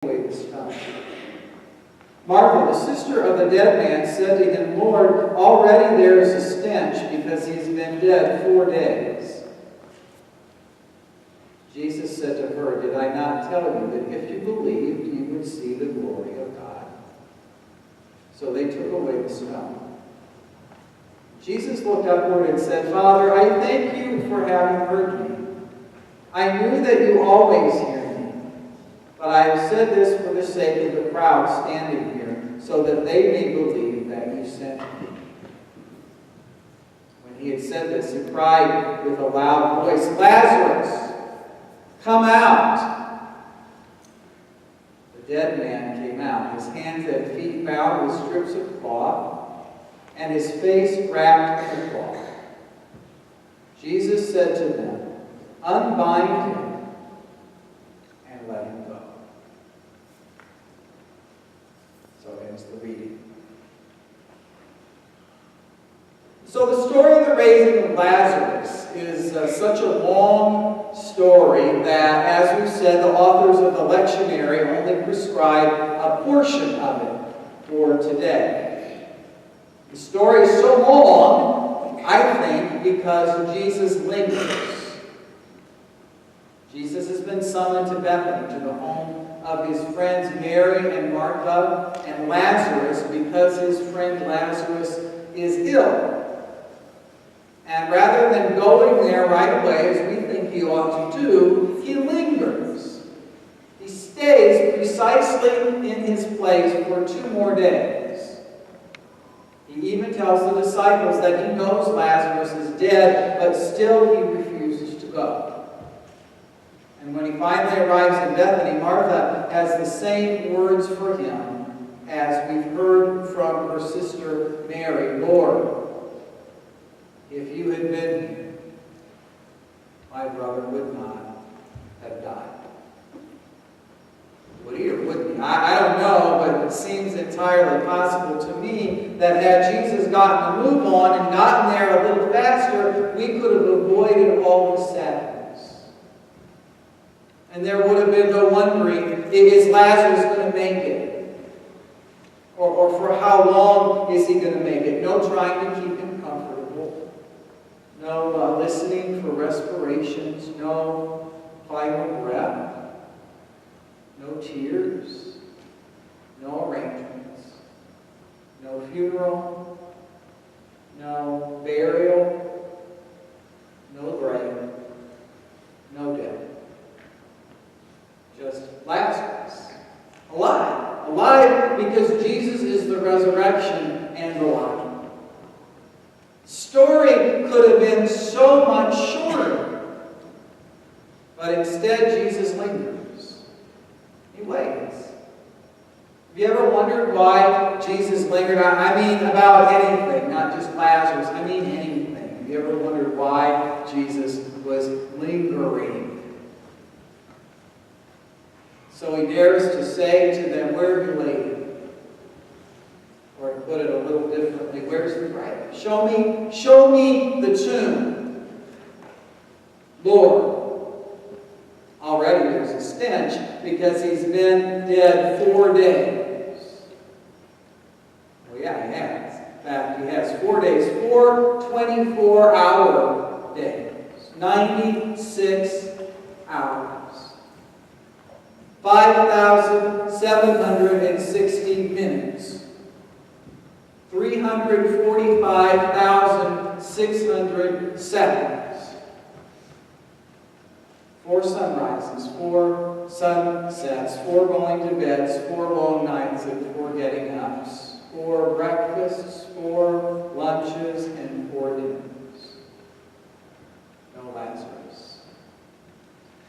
away the stone. Martha, the sister of the dead man, said to him, Lord, already there is a stench because he has been dead 4 days. Jesus said to her, Did I not tell you that if you believed, you would see the glory of God? So they took away the stone. Jesus looked upward and said, Father, I thank you for having heard me. I knew that you always hear me, but I have said this for the sake of the crowd standing here, so that they may believe that you sent me. When he had said this, he cried with a loud voice, Lazarus, come out! The dead man came out, his hands and feet bound with strips of cloth, and his face wrapped in cloth. Jesus said to them, Unbind him and let him go. So ends the reading. So the story of the raising of Lazarus is such a long story that, as we've said, the authors of the lectionary only prescribe a portion of it for today. The story is so long, I think, because Jesus lingers. Jesus has been summoned to Bethany, to the home of his friends Mary and Martha and Lazarus, because his friend Lazarus is ill. And rather than going there right away, as we think he ought to do, he lingers. He stays precisely in his place for 2 more days. He even tells the disciples that he knows Lazarus is dead, but still he refuses to go. And when he finally arrives in Bethany, Martha has the same words for him as we've heard from her sister Mary. Lord, if you had been here, my brother would not have died. Would he or wouldn't he? I don't know, but it seems entirely possible to me that had Jesus gotten the move on and gotten there a little faster, we could have avoided all the sadness. And there would have been no wondering, is Lazarus going to make it? Or for how long is he going to make it? No trying to keep him comfortable. No listening for respirations. No final breath. No tears. No arrangements. No funeral. No burial. No grave. No death. Just Lazarus. Alive. Alive because Jesus is the resurrection and the life. Story could have been so much shorter. But instead, Jesus lingers. He waits. Have you ever wondered why Jesus lingered? I mean about anything, not just Lazarus. I mean anything. Have you ever wondered why Jesus was lingering? So he dares to say to them, where have you laid him? Or to put it a little differently, where's the grave? Show me the tomb. Lord, already there's a stench because he's been dead 4 days. Well, yeah, he has. In fact, he has 4 days, 4 24-hour days, 96 hours. 5,760 minutes. 345,600 seconds. 4 sunrises, 4 sunsets, 4 going to beds, 4 long nights, and 4 getting ups. 4 breakfasts, 4 lunches, and 4 dinners. No Lazarus.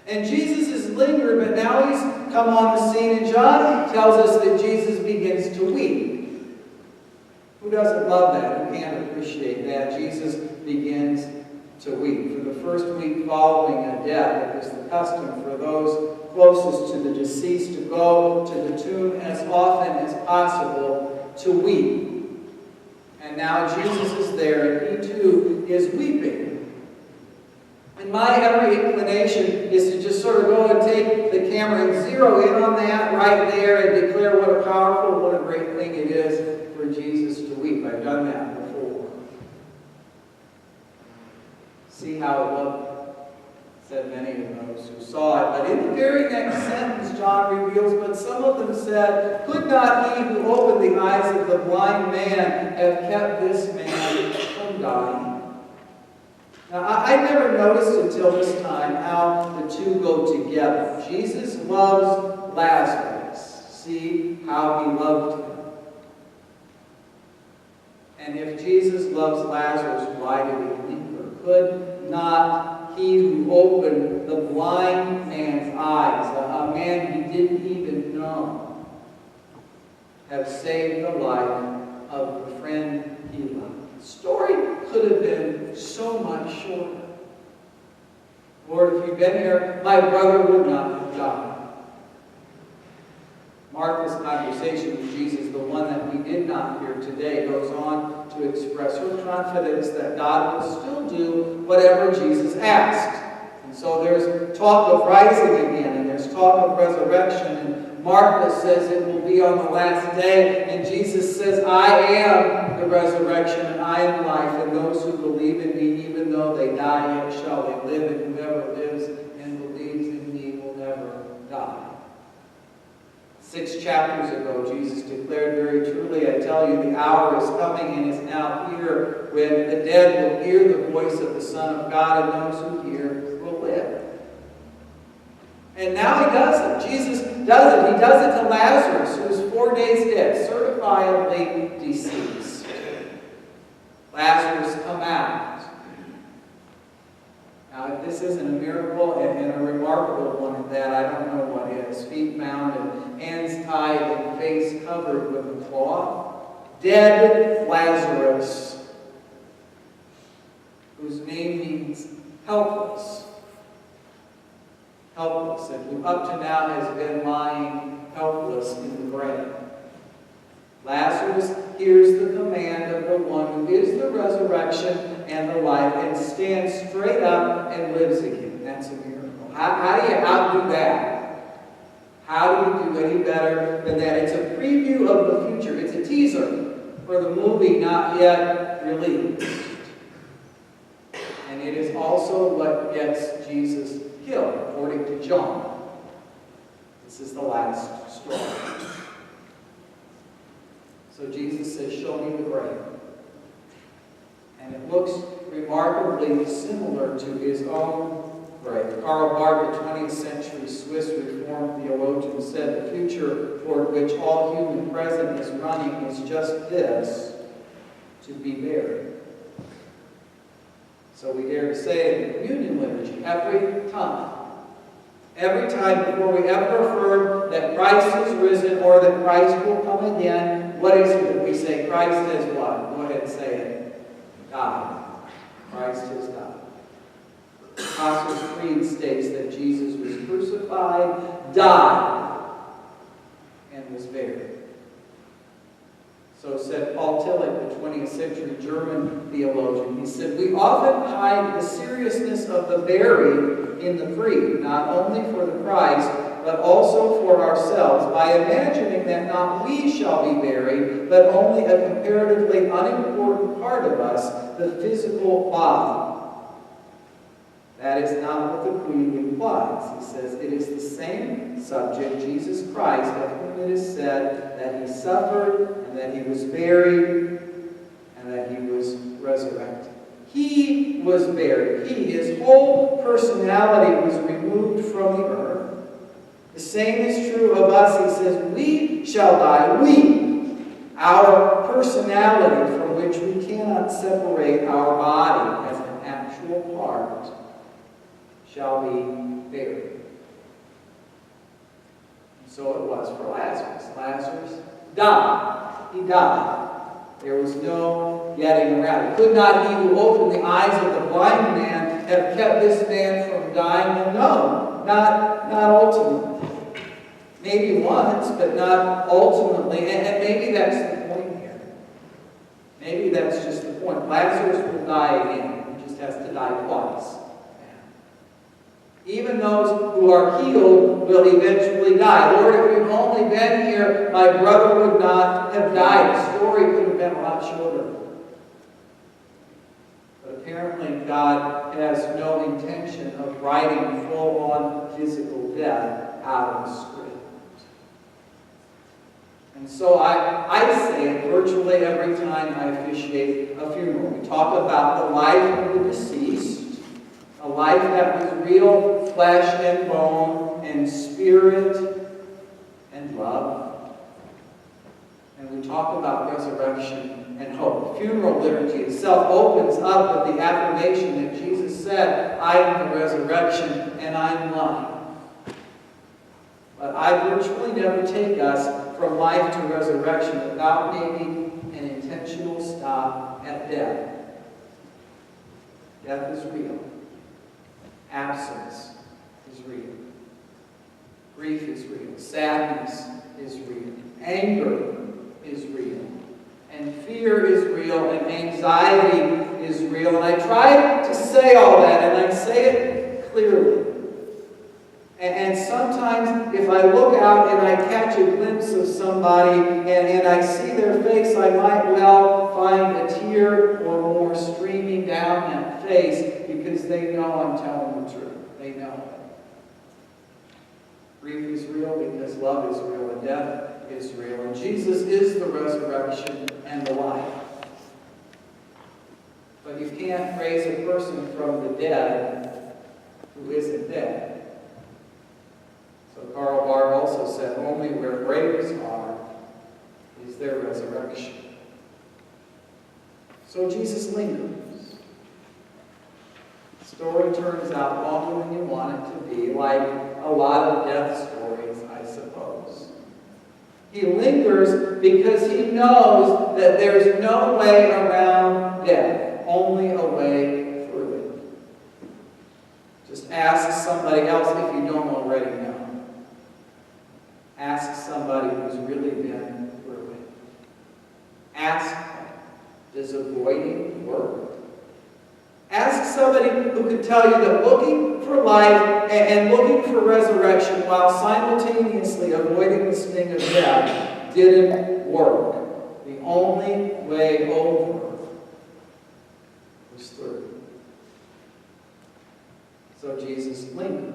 And Jesus has lingered, but now he's come on the scene, and John tells us that Jesus begins to weep. Who doesn't love that? Who can't appreciate that? Jesus begins to weep. For the first week following a death, it was the custom for those closest to the deceased to go to the tomb as often as possible to weep. And now Jesus is there, and he too is weeping. And And my every inclination is to just sort of go and take the camera and zero in on that right there and declare what a powerful, what a great thing it is for Jesus to weep. I've done that before. See how it looked, said many of those who saw it. But in the very next sentence, John reveals, but some of them said, could not he who opened the eyes of the blind man have kept this man from dying? Now, I never noticed until this time how the two go together. Jesus loves Lazarus. See how he loved him. And if Jesus loves Lazarus, why did he linger? Could not he who opened the blind man's eyes, a man he didn't even know, have saved the life of the friend he loved? The story could have been so much shorter. Lord, if you'd been here, my brother would not have died. Martha's conversation with Jesus, the one that we did not hear today, goes on to express her confidence that God will still do whatever Jesus asked. And so there's talk of rising again, and there's talk of resurrection, and Martha says it will be on the last day, and Jesus says, I am the resurrection, and I am life, and those who believe in me, even though they die, yet shall they live, and whoever lives and believes in me will never die. 6 chapters ago, Jesus declared very truly, I tell you, the hour is coming and is now here when the dead will hear the voice of the Son of God, and those who hear will live. And now he does it. Jesus does it. He does it to Lazarus, who is 4 days dead, certifiably deceased. Lazarus, come out. Now, if this isn't a miracle and a remarkable one at that, I don't know what is. Feet bound and hands tied and face covered with a cloth. Dead Lazarus, whose name means helpless. Helpless, and who up to now has been lying helpless in the grave. Lazarus hears the command of the one who is the resurrection and the life and stands straight up and lives again. That's a miracle. How do you outdo that? How do you do any better than that? It's a preview of the future. It's a teaser for the movie not yet released. And it is also what gets Jesus killed, according to John. This is the last straw. So Jesus says, show me the grave. And it looks remarkably similar to his own grave. Karl Barth, the 20th century Swiss Reformed theologian, said the future toward which all human present is running is just this, to be buried. So we dare to say in the communion liturgy, every time before we ever affirm that Christ is risen or that Christ will come again, what is it that we say? Christ has what? Go ahead and say it. Died. Christ has died. The Apostles' Creed states that Jesus was crucified, died, and was buried. So said Paul Tillich, the 20th century German theologian. He said, we often hide the seriousness of the buried in the creed, not only for the Christ, but also for ourselves, by imagining that not we shall be buried, but only a comparatively unimportant part of us, the physical body. That is not what the creed implies. He says it is the same subject, Jesus Christ, of whom it is said that he suffered, and that he was buried, and that he was resurrected. He was buried. His whole personality was removed from the earth. The same is true of us. He says, we shall die. We, our personality from which we cannot separate our body as an actual part, shall be buried. And so it was for Lazarus. Lazarus died. He died. There was no getting around it. Could not he who opened the eyes of the blind man have kept this man from dying? No, not ultimately. Maybe once, but not ultimately. And maybe that's the point here. Maybe that's just the point. Lazarus will die again. He just has to die twice. Even those who are healed will eventually die. Lord, if you'd only been here, my brother would not have died. The story could have been a lot shorter. But apparently God has no intention of writing full-on physical death out of the script. And so I say it virtually every time I officiate a funeral. We talk about the life of the deceased, a life that was real, flesh and bone, and spirit and love. And we talk about resurrection and hope. Funeral liturgy itself opens up with the affirmation that Jesus said, I am the resurrection and I am life. But I virtually never take us from life to resurrection without making an intentional stop at death. Death is real. Absence is real. Grief is real. Sadness is real. Anger is real. And fear is real. And anxiety is real. And I try to say all that, and I say it clearly. And sometimes if I look out and I catch a glimpse of somebody and I see their face, I might well find a tear or more streaming down that face because they know I'm telling the truth. They know it. Grief is real because love is real and death is real. And Jesus is the resurrection and the life. But you can't raise a person from the dead who isn't dead. So Karl Barth also said, only where graves are is there resurrection. So Jesus lingers. The story turns out longer than you want it to be, like a lot of death stories, I suppose. He lingers because he knows that there's no way around death, only a way through it. Just ask somebody else if you don't already know. Ask somebody who's really been through it. Ask them, does avoiding work? Ask somebody who could tell you that looking for life and looking for resurrection while simultaneously avoiding the sting of death didn't work. The only way over was through. So Jesus lingers.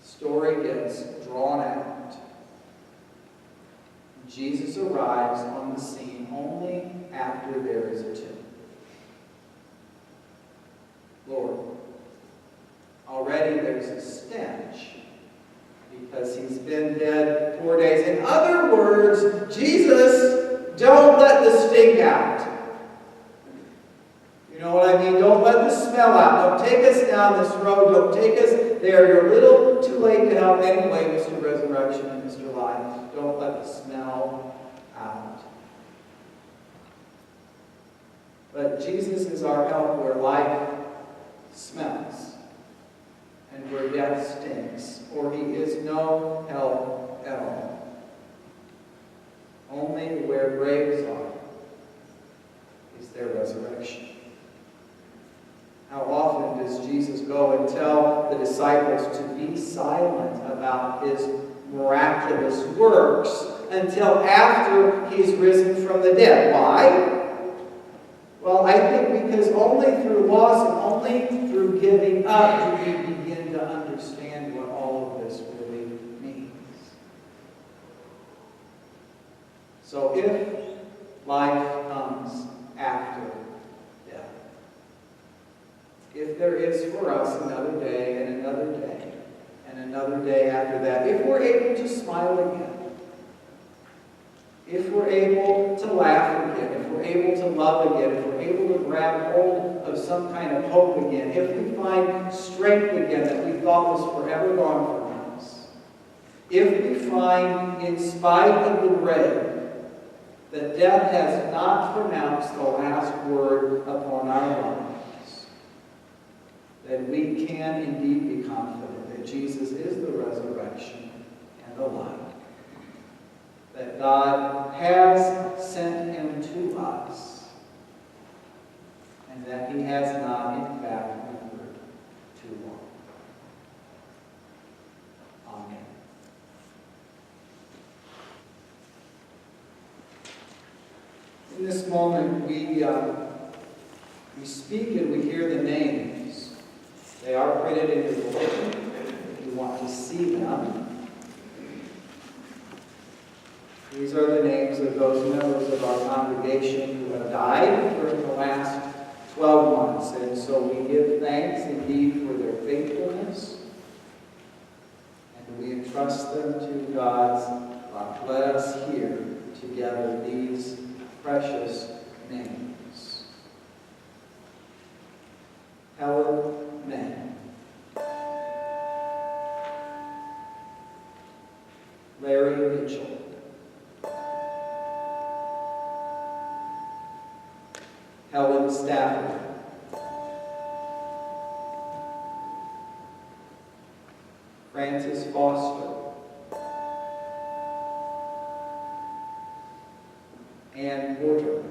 Story gets drawn out. Jesus arrives on the scene only after there is a tomb. Lord, already there's a stench because he's been dead 4 days. In other words, Jesus, don't let the stink out. You know what I mean? Don't let the smell out. Don't take us down this road. Don't take us there. You're a little too late to help anyway, Mr. Resurrection and Mr. Life. Don't let the smell out. But Jesus is our help where life smells and where death stinks, or he is no help at all. Only where graves are is there resurrection. How often does Jesus go and tell the disciples to be silent about his miraculous works until after he's risen from the dead? Why? Well, I think because only through loss and only through giving up do we begin to understand what all of this really means. So if life comes after death, if there is for us another day and another day and another day after that, if we're able to smile again, if we're able to laugh again, if we're able to love again, if we're able to grab hold of some kind of hope again, if we find strength again that we thought was forever gone from us, if we find, in spite of the grave, that death has not pronounced the last word upon our lives, then we can indeed be confident that Jesus is the resurrection and the life. That God has sent him to us, and that he has not, in fact, lingered too long. In this moment, we speak and we hear the names. They are printed in your bulletin if you want to see them. These are the names of those members of our congregation who have died during the last 12 months. And so we give thanks indeed for their faithfulness. And we entrust them to God's love. Let us hear together these precious names. Helen May. Larry Mitchell. Helen Stafford. Francis Foster. Ann Porter.